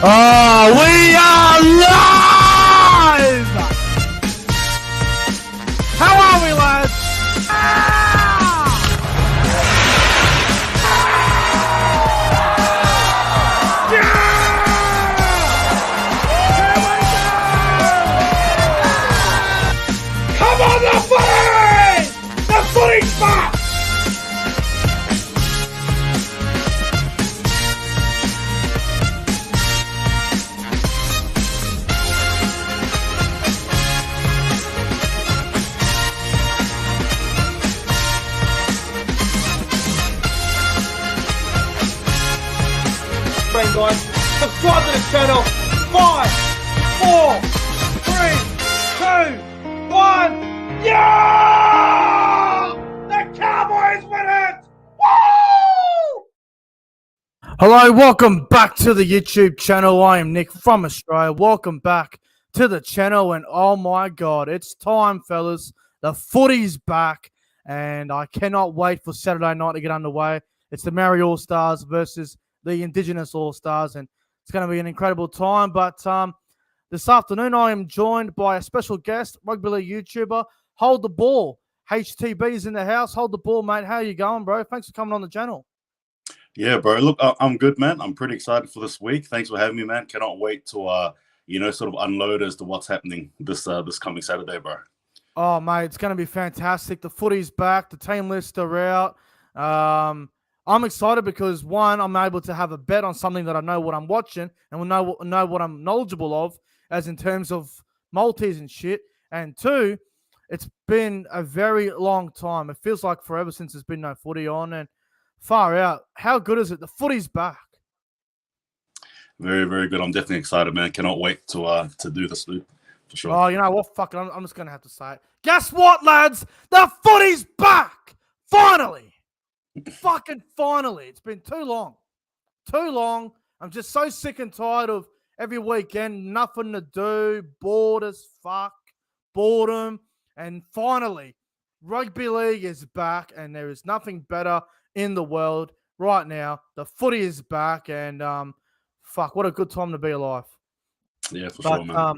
Oh, we are live! How are we, lads? Come on, the footy! The footy's back! Guys, subscribe to the channel. 5, 4, 3, 2, 1. Yeah! The Cowboys win it! Woo! Hello, welcome back to the YouTube channel. I am Nick from Australia. Welcome back to the channel, and oh my god, it's time, fellas. The footy's back, and I cannot wait for Saturday night to get underway. It's the Maori All-Stars versus the Indigenous All-Stars, and it's going to be an incredible time. But this afternoon, I am joined by a special guest, rugby league YouTuber, Hold the Ball. HTB's in the house. Hold the ball, mate. How you going, bro? Thanks for coming on the channel. Yeah, bro. Look, I'm good, man. I'm pretty excited for this week. Thanks for having me, man. Cannot wait to, sort of unload as to what's happening this coming Saturday, bro. Oh, mate, it's going to be fantastic. The footy's back. The team lists are out. I'm excited because, one, I'm able to have a bet on something that I know what I'm watching and will know what I'm knowledgeable of, as in terms of multis and shit. And two, it's been a very long time. It feels like forever since there's been no footy on, and far out. How good is it? The footy's back. Very, very good. I'm definitely excited, man. Cannot wait to do this, dude, for sure. Oh, you know what? Fuck it. I'm just going to have to say it. Guess what, lads? The footy's back! Finally! Fucking finally. It's been too long. Too long. I'm just so sick and tired of every weekend, nothing to do, bored as fuck, boredom. And finally, rugby league is back, and there is nothing better in the world right now. The footy is back, and fuck, what a good time to be alive. Yeah, for sure, man.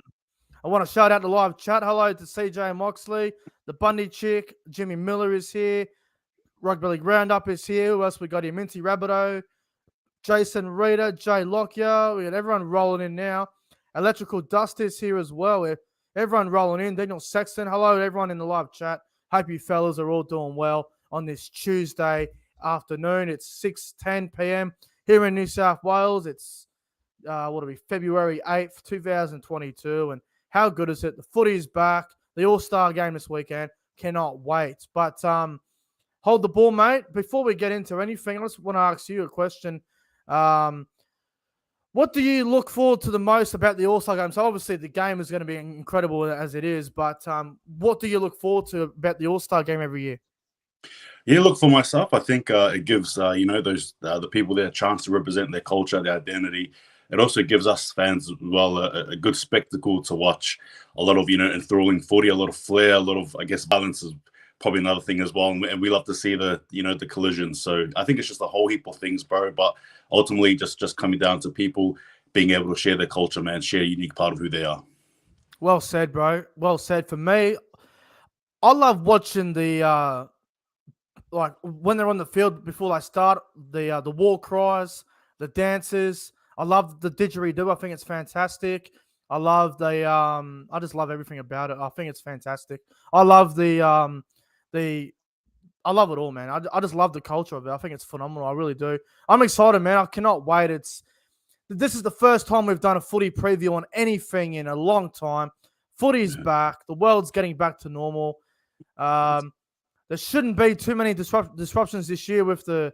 I want to shout out the live chat. Hello to CJ Moxley, the Bundy chick, Jimmy Miller is here. Rugby League Roundup is here. Who else we got here? Minty Rabideau, Jason Reeder, Jay Lockyer. We got everyone rolling in now. Electrical Dust is here as well. Everyone rolling in. Daniel Sexton. Hello to everyone in the live chat. Hope you fellas are all doing well on this Tuesday afternoon. It's 6:10 p.m. here in New South Wales. It's February 8th, 2022. And how good is it? The footy is back. The All-Star game this weekend. Cannot wait. But hold the ball, mate. Before we get into anything, I just want to ask you a question. What do you look forward to the most about the All-Star game? So obviously the game is going to be incredible as it is, but what do you look forward to about the All-Star game every year? Yeah, look, for myself, I think it gives those the people there a chance to represent their culture, their identity. It also gives us fans as well a good spectacle to watch. A lot of enthralling footy, a lot of flair, a lot of, I guess, balance is probably another thing as well, and we love to see the collisions. So I think it's just a whole heap of things, bro. But ultimately, just coming down to people being able to share their culture, man, share a unique part of who they are. Well said, bro. Well said. For me, I love watching the like when they're on the field before they start, the war cries, the dances. I love the didgeridoo. I think it's fantastic. I love the I just love everything about it. I think it's fantastic. I love I love it all, man. I just love the culture of it. I think it's phenomenal. I really do. I'm excited, man. I cannot wait. This is the first time we've done a footy preview on anything in a long time. Footy's back. The world's getting back to normal. There shouldn't be too many disruptions this year with the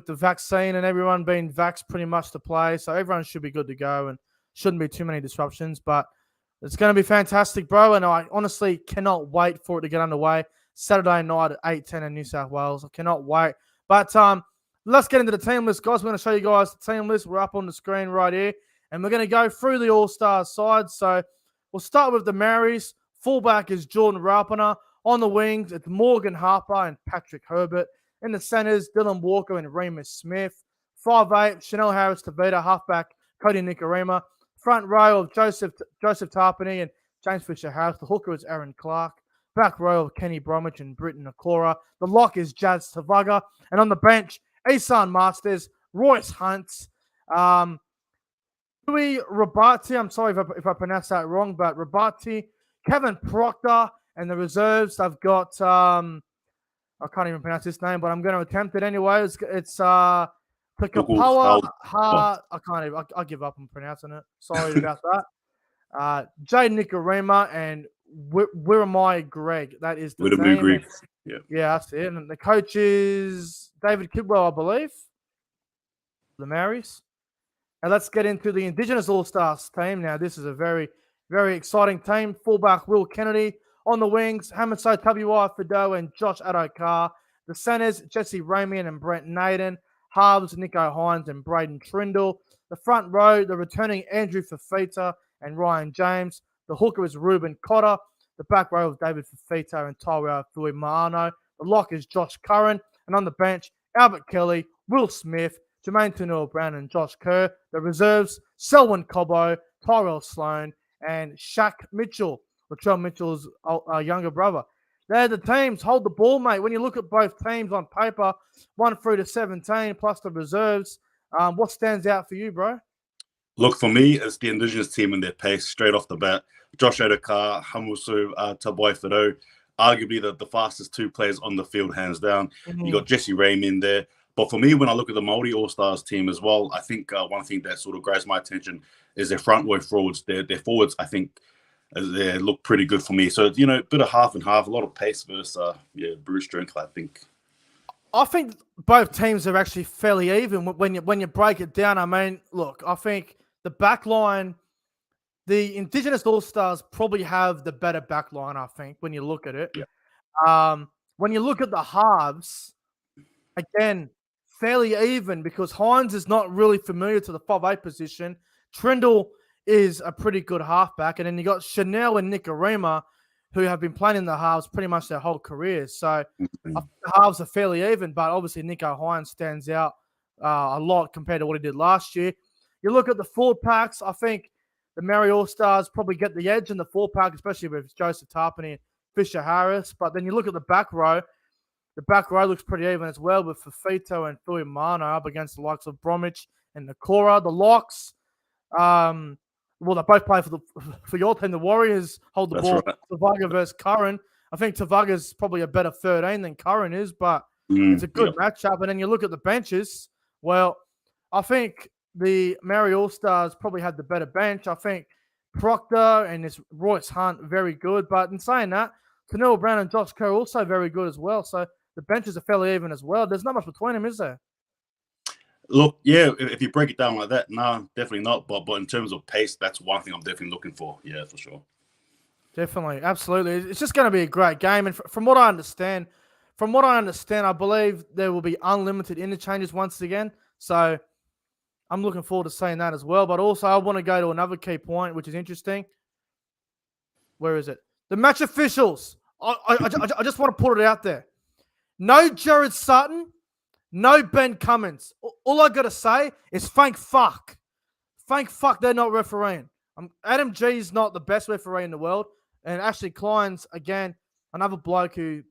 vaccine and everyone being vaxxed pretty much to play. So everyone should be good to go and shouldn't be too many disruptions. But it's going to be fantastic, bro. And I honestly cannot wait for it to get underway. Saturday night at 8:10 in New South Wales. I cannot wait. But let's get into the team list, guys. We're going to show you guys the team list. We're up on the screen right here. And we're going to go through the All-Star side. So we'll start with the Maoris. Fullback is Jordan Rapana. On the wings, it's Morgan Harper and Patrick Herbert. In the centers, Dylan Walker and Remus Smith. 5'8", Chanel Harris-TEVITA, halfback KODI NIKORIMA. Front row of Joseph Tarpany and James Fisher-Harris. The hooker is Aaron Clark. Back row of Kenny Bromwich and Britton Nakora. The lock is Jazz Tavaga. And on the bench, Isan Masters, Royce Hunt, Louis Rabati. I'm sorry if I pronounced that wrong, but Rabati, Kevin Proctor, and the reserves. I've got I can't even pronounce his name, but I'm going to attempt it anyway. It's Takapawa. I can't even. I'll give up on pronouncing it. Sorry about that. Jay Nikorima and Wiramai Greg. That is the name. Yeah, that's it. And the coach is David Kidwell, I believe. The Maoris. And let's get into the Indigenous All-Stars team. Now, this is a very, very exciting team. Fullback Will Kennedy. On the wings, Hamiso W.I. Fido and Josh Adokar. The centers, Jesse Ramian and Brent Naden. Halves, Nicho Hynes and Braydon Trindall. The front row, the returning Andrew Fafita and Ryan James. The hooker is Ruben Cotter. The back row of David Fafita and Tyrell Fui Maano. The lock is Josh Curran. And on the bench, Albert Kelly, Will Smith, Jermaine Tunua-Brown and Josh Kerr. The reserves, Selwyn Cobbo, Tyrell Sloan, and Shaq Mitchell. Latrell Mitchell's younger brother. They're the teams. Hold the ball, mate. When you look at both teams on paper, 1 through to 17, plus the reserves, what stands out for you, bro? Look, for me, it's the Indigenous team and their pace straight off the bat. Josh Adokar, Hamusu Tabwai Fido, arguably the fastest two players on the field, hands down. You got Jesse Ramian in there. But for me, when I look at the Maori All-Stars team as well, I think one thing that sort of grabs my attention is their front row forwards. Their forwards, I think, they look pretty good for me. So, a bit of half and half, a lot of pace versus, brute strength, I think. I think both teams are actually fairly even when you break it down. I mean, look, I think the back line, the Indigenous All-Stars probably have the better back line, I think, when you look at it. Yeah. When you look at the halves, again, fairly even because Hynes is not really familiar to the 5'8" position. Trindall is a pretty good halfback. And then you got Chanel and NIKORIMA, who have been playing in the halves pretty much their whole careers. So the halves are fairly even, but obviously Nicho Hynes stands out a lot compared to what he did last year. You look at the forward packs, I think the Maori All-Stars probably get the edge in the forward pack, especially with Joseph Tarpany and Fisher Harris. But then you look at the back row looks pretty even as well with Fafito and Fui Mano up against the likes of Bromwich and Nakora. The locks, well, they both play for your team. The Warriors hold the ball. Right. Tavaga versus Curran. I think Tavaga's probably a better 13 than Curran is, but it's a good matchup. And then you look at the benches. Well, I think the Maori All-Stars probably had the better bench. I think Proctor and this Royce Hunt, very good. But in saying that, Tunua-Brown and Josh Kerr also very good as well. So the benches are fairly even as well. There's not much between them, is there? Look, yeah, if you break it down like that, no, definitely not. But in terms of pace, that's one thing I'm definitely looking for. Yeah, for sure. Definitely, absolutely. It's just going to be a great game. And from what I understand, I believe there will be unlimited interchanges once again. So I'm looking forward to seeing that as well. But also, I want to go to another key point, which is interesting. Where is it? The match officials. I just want to put it out there. No Jared Sutton. No Ben Cummins. All I got to say is thank fuck. Thank fuck they're not refereeing. Adam G's not the best referee in the world. And Ashley Klein's, again, another bloke who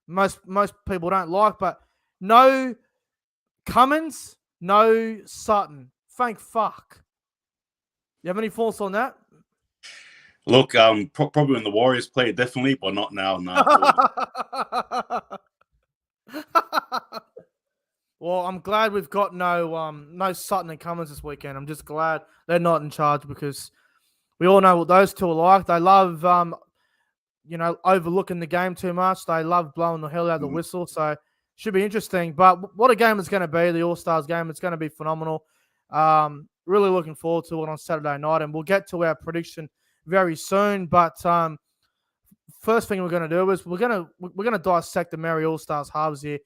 most people don't like. But no Cummins, no Sutton. Thank fuck. You have any thoughts on that? Look, probably when the Warriors play, definitely, but not now. No. Well, I'm glad we've got no Sutton and Cummins this weekend. I'm just glad they're not in charge because we all know what those two are like. They love, overlooking the game too much. They love blowing the hell out of the whistle. So should be interesting. But what a game it's going to be, the All-Stars game. It's going to be phenomenal. Really looking forward to it on Saturday night. And we'll get to our prediction very soon. But first thing we're going to do is we're going to dissect the Maori All-Stars halves here.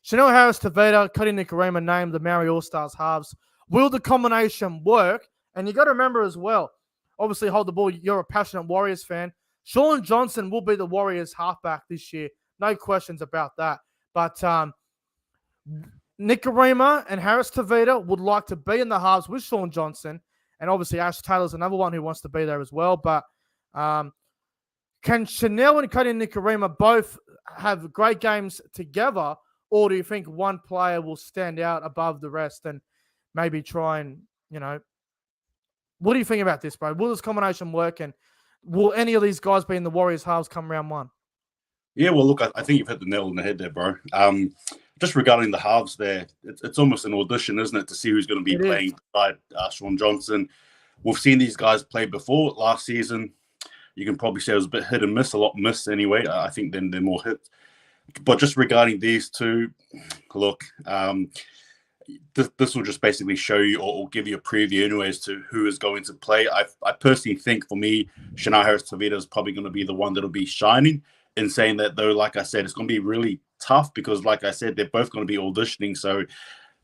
Chanel HARRIS-TEVITA, KODI NIKORIMA named the Maori All-Stars halves. Will the combination work? And you got to remember as well, obviously hold the ball, you're a passionate Warriors fan. Sean Johnson will be the Warriors halfback this year. No questions about that. But NIKORIMA and HARRIS-TEVITA would like to be in the halves with Sean Johnson. And obviously Ash Taylor's another one who wants to be there as well. But can Chanel and KODI and NIKORIMA both have great games together, or do you think one player will stand out above the rest and maybe try and, what do you think about this, bro? Will this combination work, and will any of these guys be in the Warriors halves come round one? Yeah, well, look, I think you've hit the nail on the head there, bro. Just regarding the halves there, it's almost an audition, isn't it, to see who's going to be playing beside Shaun Johnson. We've seen these guys play before last season. You can probably say it was a bit hit and miss, a lot miss anyway. I think then they're more hit. But just regarding these two, look, this will just basically show you or give you a preview anyway as to who is going to play. I personally think, for me, Chanel HARRIS-TEVITA is probably going to be the one that'll be shining. In saying that, though, like I said, it's going to be really tough because, like I said, they're both going to be auditioning. So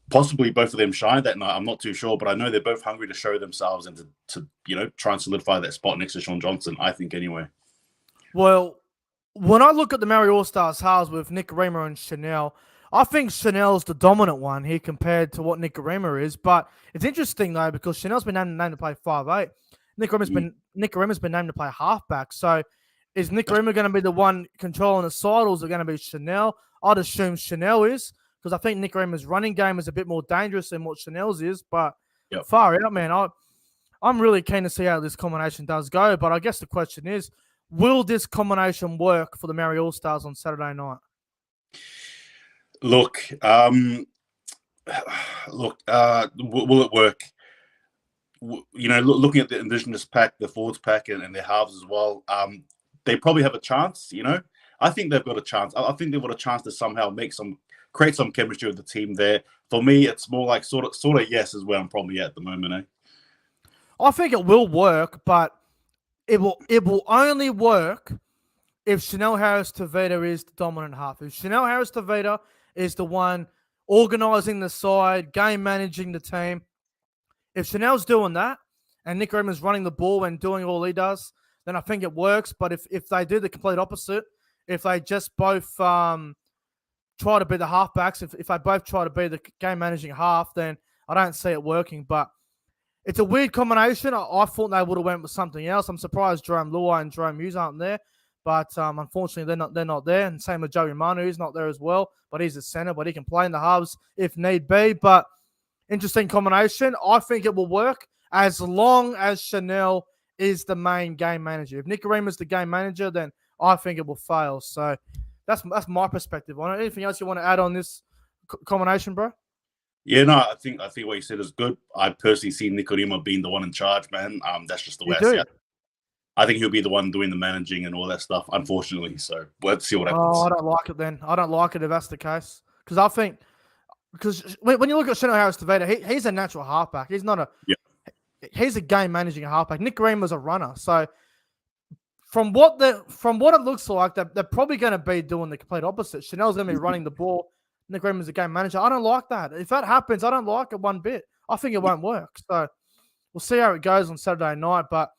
possibly both of them shine that night. I'm not too sure, but I know they're both hungry to show themselves and to try and solidify that spot next to Shaun Johnson, I think, anyway. Well, when I look at the Maori All-Stars halves with NIKORIMA and Chanel, I think Chanel's the dominant one here compared to what NIKORIMA is. But it's interesting, though, because Chanel's been named to play 5'8". NIKORIMA's been named to play halfback. So is NIKORIMA going to be the one controlling the side, or is it going to be Chanel? I'd assume Chanel is, because I think NIKORIMA's running game is a bit more dangerous than what Chanel's is. But far out, man, I'm really keen to see how this combination does go. But I guess the question is, will this combination work for the Maori All-Stars on Saturday night? Look, will it work? Looking at the Indigenous pack, the forwards pack, and their halves as well, they probably have a chance. I think they've got a chance. I think they've got a chance to somehow create some chemistry with the team there. For me, it's more like sort of yes is where I'm probably at the moment. I think it will work, but it will only work if Chanel HARRIS-TEVITA is the dominant half. If Chanel HARRIS-TEVITA is the one organising the side, game managing the team, if Chanel's doing that and NIKORIMA's running the ball and doing all he does, then I think it works. But if they do the complete opposite, if they just both try to be the halfbacks, if they both try to be the game managing half, then I don't see it working. But it's a weird combination. I thought they would have went with something else. I'm surprised Jerome Luai and Jerome Hughes aren't there. But unfortunately, they're not there. And same with Joey Manu, he's not there as well. But he's a centre, but he can play in the halves if need be. But interesting combination. I think it will work as long as Chanel is the main game manager. If NIKORIMA is the game manager, then I think it will fail. So that's my perspective on it. Anything else you want to add on this combination, bro? Yeah, no, I think what you said is good. I personally see NIKORIMA being the one in charge, man. That's just the way I see it. I think he'll be the one doing the managing and all that stuff, unfortunately. So let's see what happens. Oh, I don't like it then. I don't like it if that's the case. Because when you look at Chanel HARRIS-TEVITA, he's a natural halfback. He's not he's a game managing halfback. NIKORIMA's a runner. So from what it looks like, they're probably going to be doing the complete opposite. Chanel's going to be running the ball. NIKORIMA's a game manager. I don't like that. If that happens, I don't like it one bit. I think it won't work. So we'll see how it goes on Saturday night. But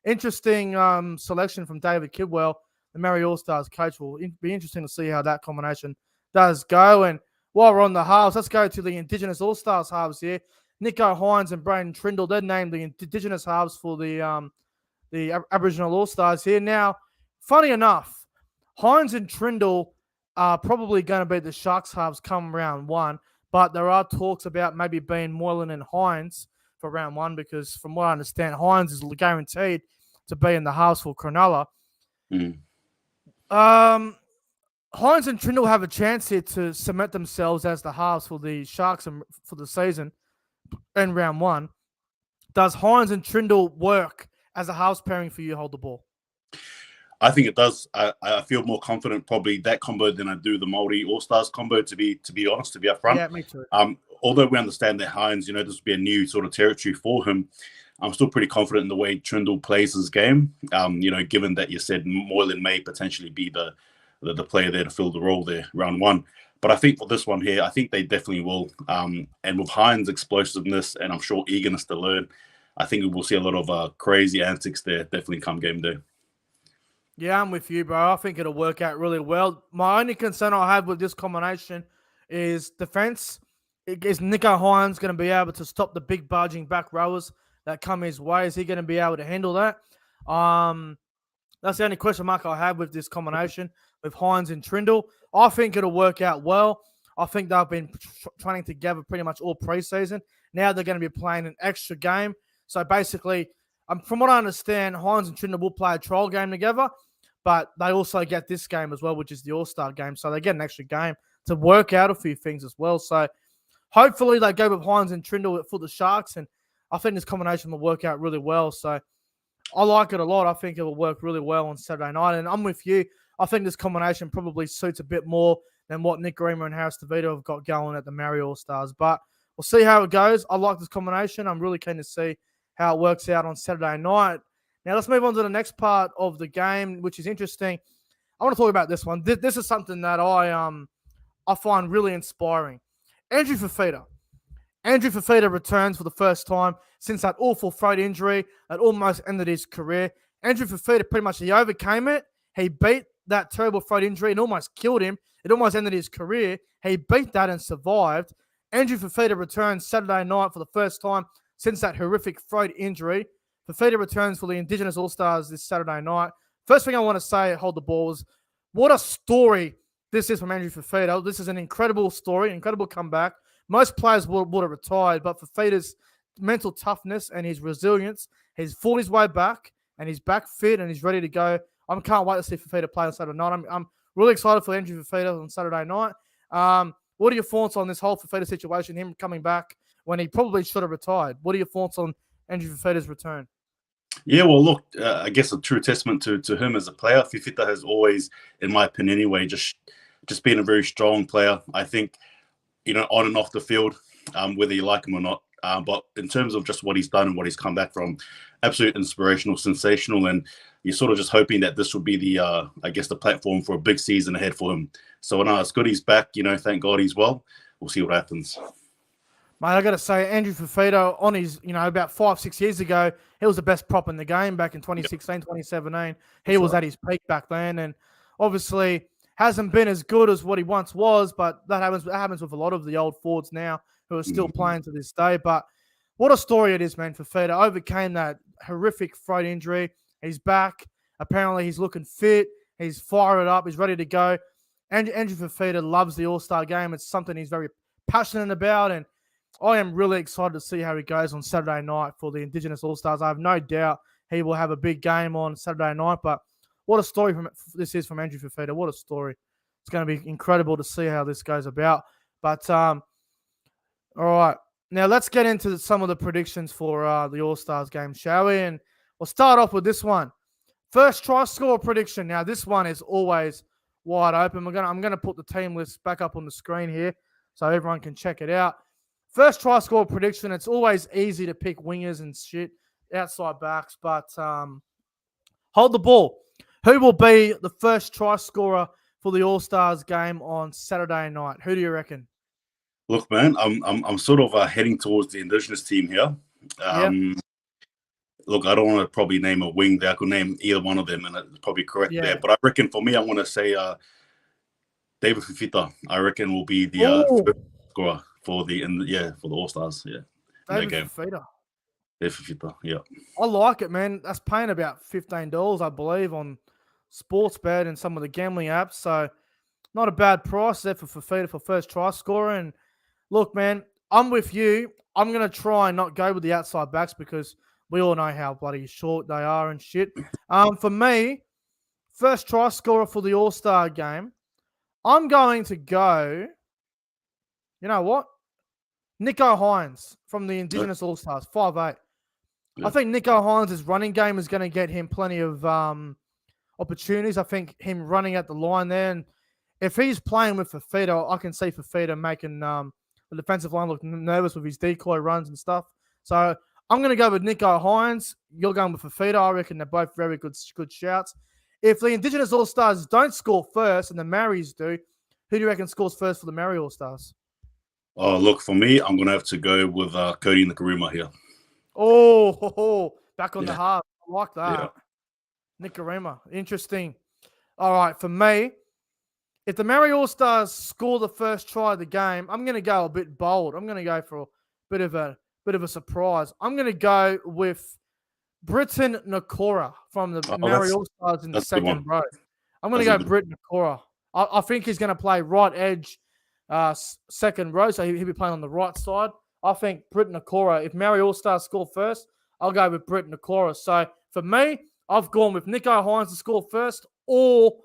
interesting selection from David Kidwell, the Maori All-Stars coach. Will be interesting to see how that combination does go. And while we're on the halves, let's go to the Indigenous All-Stars halves here. Nicho Hynes and BRAYDON Trindall, they're named the Indigenous halves for the Aboriginal All-Stars here. Now, funny enough, Hynes and Trindall are probably going to be the Sharks halves come round one, but there are talks about maybe being Moylan and Hynes for round one, because from what I understand, Hynes is guaranteed to be in the halves for Cronulla. Hynes and Trindall have a chance here to cement themselves as the halves for the Sharks for the season in round one. Does Hynes and Trindall work as a halves pairing for you to hold the ball? I think it does. I feel more confident probably that combo than I do the Maori All-Stars combo, to be honest, to be upfront. Yeah, me too. Although we understand that Hynes, this would be a new sort of territory for him, I'm still pretty confident in the way Trindall plays his game. Given that you said Moylan may potentially be the player there to fill the role there, round one. But I think for this one here, I think they definitely will. And with Hynes' explosiveness and I'm sure eagerness to learn, I think we will see a lot of crazy antics there, definitely come game day. Yeah, I'm with you, bro. I think it'll work out really well. My only concern I have with this combination is defense. Is Nicho Hynes going to be able to stop the big barging back rowers that come his way. Is he going to be able to handle that? That's the only question mark I have with this combination with HYNES and Trindall. I think it'll work out well. I think they've been training together pretty much all preseason. Now they're going to be playing an extra game. So basically, from what I understand, HYNES and Trindall will play a trial game together, but they also get this game as well, which is the All-Star game. So they get an extra game to work out a few things as well. So hopefully they go with HYNES and Trindall for the Sharks, and I think this combination will work out really well. So I like it a lot. I think it will work really well on Saturday night. And I'm with you. I think this combination probably suits a bit more than what NIKORIMA and HARRIS-TEVITA have got going at the Maori All-Stars. But we'll see how it goes. I like this combination. I'm really keen to see how it works out on Saturday night. Now, let's move on to the next part of the game, which is interesting. I want to talk about this one. This is something that I find really inspiring. Andrew Fifita. Andrew Fifita returns for the first time since that awful throat injury that almost ended his career. Andrew Fifita pretty much, he overcame it. He beat that terrible throat injury. It almost killed him. It almost ended his career. He beat that and survived. Andrew Fifita returns Saturday night for the first time since that horrific throat injury. Fifita returns for the Indigenous All-Stars this Saturday night. First thing I want to say, hold the balls. What a story this is from Andrew Fifita. This is an incredible story, incredible comeback. Most players would have retired, but Fifita's mental toughness and his resilience, he's fought his way back, and he's back fit, and he's ready to go. I can't wait to see Fifita play on Saturday night. I'm really excited for Andrew Fifita on Saturday night. What are your thoughts on this whole Fifita situation, him coming back when he probably should have retired? What are your thoughts on Andrew Fifita's return? Yeah, well, look, I guess a true testament to him as a player. Fifita has always, in my opinion anyway, just been a very strong player. I think, on and off the field, whether you like him or not. But in terms of just what he's done and what he's come back from, absolute inspirational, sensational. And you're sort of just hoping that this will be the, I guess, the platform for a big season ahead for him. So, no, it's good he's back. Thank God he's well. We'll see what happens. Mate, I got to say, Andrew Fifita, on his, about 5-6 years ago, he was the best prop in the game back in 2016, 2017. He was at his peak back then. And obviously hasn't been as good as what he once was, but that happens with a lot of the old forwards now who are still playing to this day. But what a story it is, man. Fifita overcame that horrific throat injury. He's back. Apparently he's looking fit. He's fired up. He's ready to go. And Andrew Fifita loves the All-Star game. It's something he's very passionate about, and I am really excited to see how he goes on Saturday night for the Indigenous All-Stars. I have no doubt he will have a big game on Saturday night, but what a story this is from Andrew Fifita. What a story. It's going to be incredible to see how this goes about. But, all right. Now, let's get into some of the predictions for the All-Stars game, shall we? And we'll start off with this one. First try score prediction. Now, this one is always wide open. I'm going to put the team list back up on the screen here so everyone can check it out. First try score prediction, it's always easy to pick wingers and shit, outside backs, but hold the ball. Who will be the first try scorer for the All-Stars game on Saturday night? Who do you reckon? Look, man, I'm sort of heading towards the Indigenous team here. Look, I don't want to probably name a wing there. I could name either one of them, and it's probably correct there. But I reckon for me, I want to say David Fifita. I reckon will be the first scorer for the All-Stars. Yeah, David Fifita. David Fifita. Yeah, I like it, man. That's paying about $15, I believe, on Sportsbet and some of the gambling apps. So not a bad price there for Fifita for first try scorer. And look, man, I'm with you. I'm going to try and not go with the outside backs because we all know how bloody short they are and shit. For me, first try scorer for the All-Star game, I'm going to go, you know what? Nicho HYNES from the Indigenous All-Stars, 5'8". Yeah. I think Nicho HYNES' running game is going to get him plenty of opportunities. I think him running at the line there, and if he's playing with Fifita, I can see Fifita making the defensive line look nervous with his decoy runs and stuff. So I'm going to go with Nicho HYNES. You're going with Fifita. I reckon they're both very good shouts. If the Indigenous All-Stars don't score first and the Maoris do, who do you reckon scores first for the Maori All-Stars? Oh, look, for me, I'm going to have to go with KODI NIKORIMA here. Oh, back on the half. I like that. Yeah. NIKORIMA. Interesting. All right, for me, if the Maori All-Stars score the first try of the game, I'm going to go a bit bold. I'm going to go for a bit of bit of a surprise. I'm going to go with Britton Nikora from the Maori All-Stars in the second row. I'm going to go Britton Nikora. I think he's going to play right edge second row, so he'll be playing on the right side. I think Britton Nikora, if Maori All-Stars score first, I'll go with Britton Nikora. So for me, I've gone with Nicho Hynes to score first or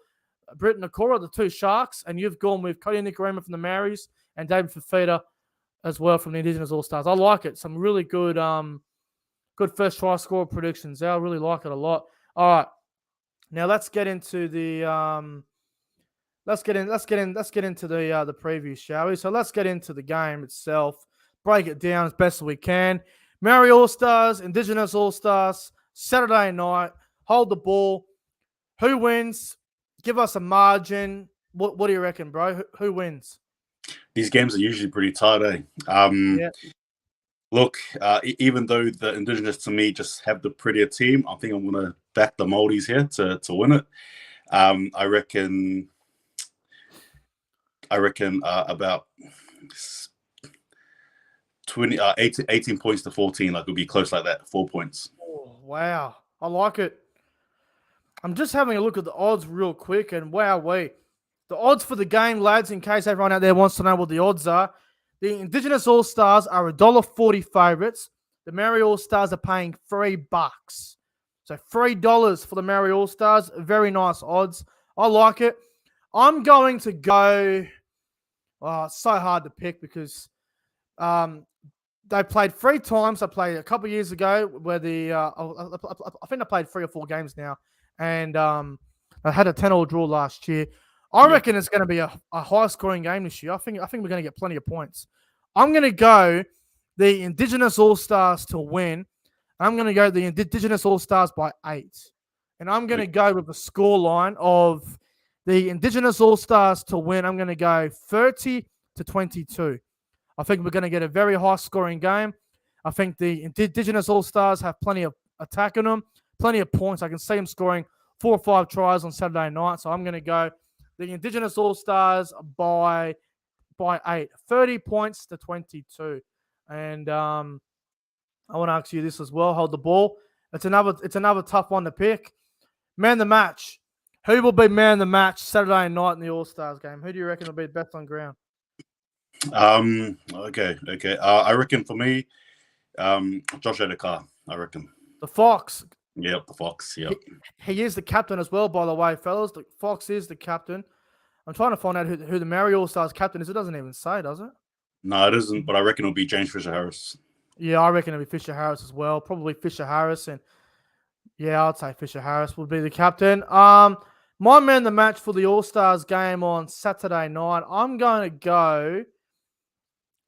Britton Nikora, the two Sharks, and you've gone with KODI NIKORIMA from the Maoris and David Fifita as well from the Indigenous All-Stars. I like it. Some really good good first try score predictions. I really like it a lot. All right. Now let's get into the let's get into the preview, shall we? So let's get into the game itself. Break it down as best as we can. Maori All-Stars, Indigenous All-Stars, Saturday night. Hold the ball. Who wins? Give us a margin. What do you reckon, bro? Who wins? These games are usually pretty tight, eh? Yeah. Look, even though the Indigenous to me just have the prettier team, I think I'm going to back the Māoris here to win it. I reckon about 18 points to 14. Like it'll be close like that. 4 points. Oh, wow, I like it. I'm just having a look at the odds real quick, and the odds for the game, lads, in case everyone out there wants to know what the odds are. The Indigenous All-Stars are $1.40 favourites. The Maori All-Stars are paying $3. So $3 for the Maori All-Stars. Very nice odds. I like it. I'm going to go... Oh, it's so hard to pick because they played 3 times. I played a couple of years ago where I think I played 3 or 4 games now. And I had a 10-all draw last year. I reckon it's going to be a high-scoring game this year. I think we're going to get plenty of points. I'm going to go the Indigenous All-Stars to win. I'm going to go the Indigenous All-Stars by 8. And I'm going to go with the scoreline of the Indigenous All-Stars to win. I'm going to go 30-22. I think we're going to get a very high-scoring game. I think the Indigenous All-Stars have plenty of attack in them, plenty of points. I can see them scoring 4 or 5 tries on Saturday night. So I'm going to go the Indigenous All-Stars by 8, 30 points to 22. And I want to ask you this as well. Hold the ball. It's another tough one to pick. Man the match. Who will be man the match Saturday night in the All-Stars game? Who do you reckon will be best on ground? Okay. I reckon for me, Josh Adokar. I reckon the Fox. Yep, the Fox. Yep. He is the captain as well, by the way, fellas. The Fox is the captain. I'm trying to find out who the Maori All-Stars captain is. It doesn't even say, does it? No, it isn't. But I reckon it'll be James Fisher-Harris. Yeah, I reckon it'll be Fisher-Harris as well. Probably Fisher-Harris, and yeah, I'd say Fisher-Harris would be the captain. My man the match for the All-Stars game on Saturday night. I'm going to go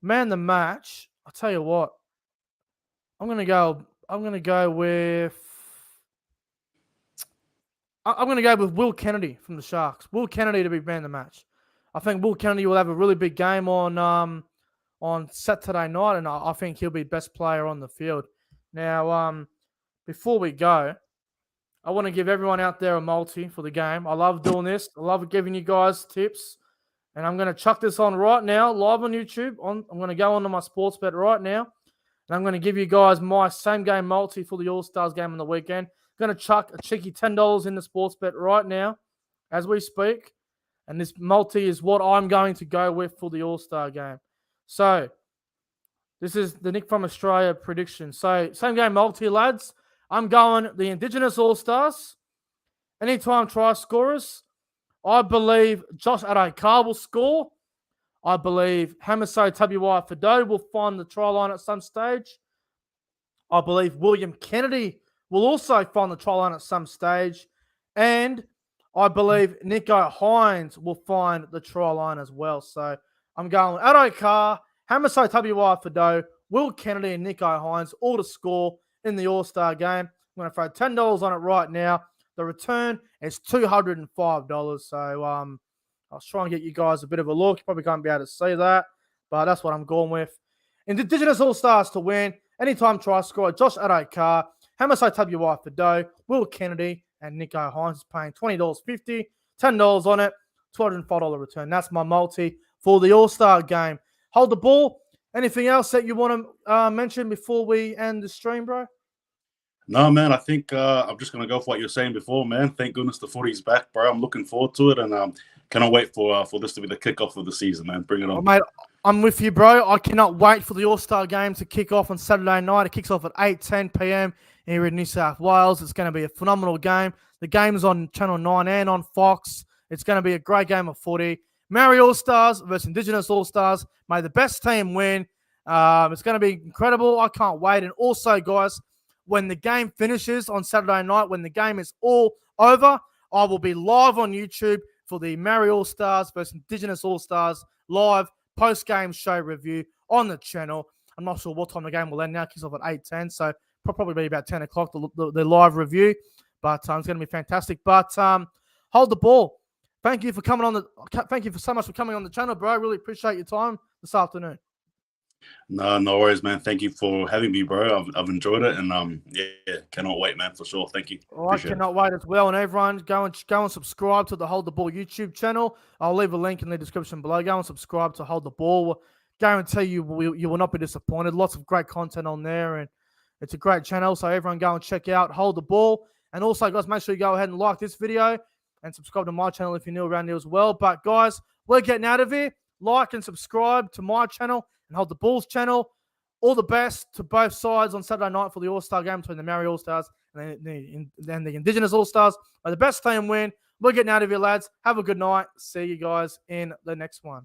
man the match. I'll tell you what. I'm going to go with Will Kennedy from the Sharks. Will Kennedy to be man the match. I think Will Kennedy will have a really big game on Saturday night, and I think he'll be best player on the field. Now, before we go, I want to give everyone out there a multi for the game. I love doing this. I love giving you guys tips. And I'm going to chuck this on right now, live on YouTube. I'm going to go onto my sports bet right now. And I'm going to give you guys my same game multi for the All-Stars game on the weekend. I'm going to chuck a cheeky $10 in the sports bet right now as we speak. And this multi is what I'm going to go with for the All-Star game. So, this is the Nick from Australia prediction. So, same game multi, lads. I'm going the Indigenous All-Stars. Anytime try scorers. I believe Josh Adokar will score. I believe Hamiso Tabuai-Fidow will find the try line at some stage. I believe William Kennedy will also find the try line at some stage. And I believe Nicho Hynes will find the try line as well. So I'm going Adokar, Hamiso Tabuai-Fidow, Will Kennedy, and Nicho Hynes all to score in the All-Star game. I'm going to throw $10 on it right now. The return is $205. So I'll try and get you guys a bit of a look. You probably can't be able to see that, but that's what I'm going with. Indigenous All-Stars to win. Anytime try scorer, Josh Adokar, Hamiso Tabuai-Fidow, Will Kennedy, and Nicho Hynes is paying $20.50, $10 on it, $205 return. That's my multi for the All-Star game. Hold the ball. Anything else that you want to mention before we end the stream, bro? No, man, I think I'm just going to go for what you were saying before, man. Thank goodness the footy's back, bro. I'm looking forward to it, and cannot wait for this to be the kickoff of the season, man. Bring it on. Well, mate, I'm with you, bro. I cannot wait for the All-Star game to kick off on Saturday night. It kicks off at 8:10 p.m. here in New South Wales. It's going to be a phenomenal game. The game's on Channel 9 and on Fox. It's going to be a great game of footy. Maori All-Stars versus Indigenous All-Stars. May the best team win. It's going to be incredible. I can't wait. And also, guys, when the game finishes on Saturday night, when the game is all over, I will be live on YouTube for the Maori All-Stars versus Indigenous All-Stars live post-game show review on the channel. I'm not sure what time the game will end now. It kicks off at 8:10, so probably be about 10 o'clock, the live review. But it's going to be fantastic. But hold the ball. Thank you for coming on Thank you so much for coming on the channel, bro. I really appreciate your time this afternoon. No worries, man. Thank you for having me, bro. I've enjoyed it, and yeah, cannot wait, man, for sure. Thank you. I cannot wait as well. And everyone, go and subscribe to the Hold the Ball YouTube channel. I'll leave a link in the description below. Go and subscribe to Hold the Ball. Guarantee you will not be disappointed. Lots of great content on there, and it's a great channel. So everyone, go and check out Hold the Ball. And also, guys, make sure you go ahead and like this video and subscribe to my channel if you're new around here as well. But guys, we're getting out of here. Like and subscribe to my channel and Hold the Ball's channel. All the best to both sides on Saturday night for the All-Star game between the Maori All-Stars and the Indigenous All-Stars. May the best team win. We're getting out of here, lads. Have a good night. See you guys in the next one.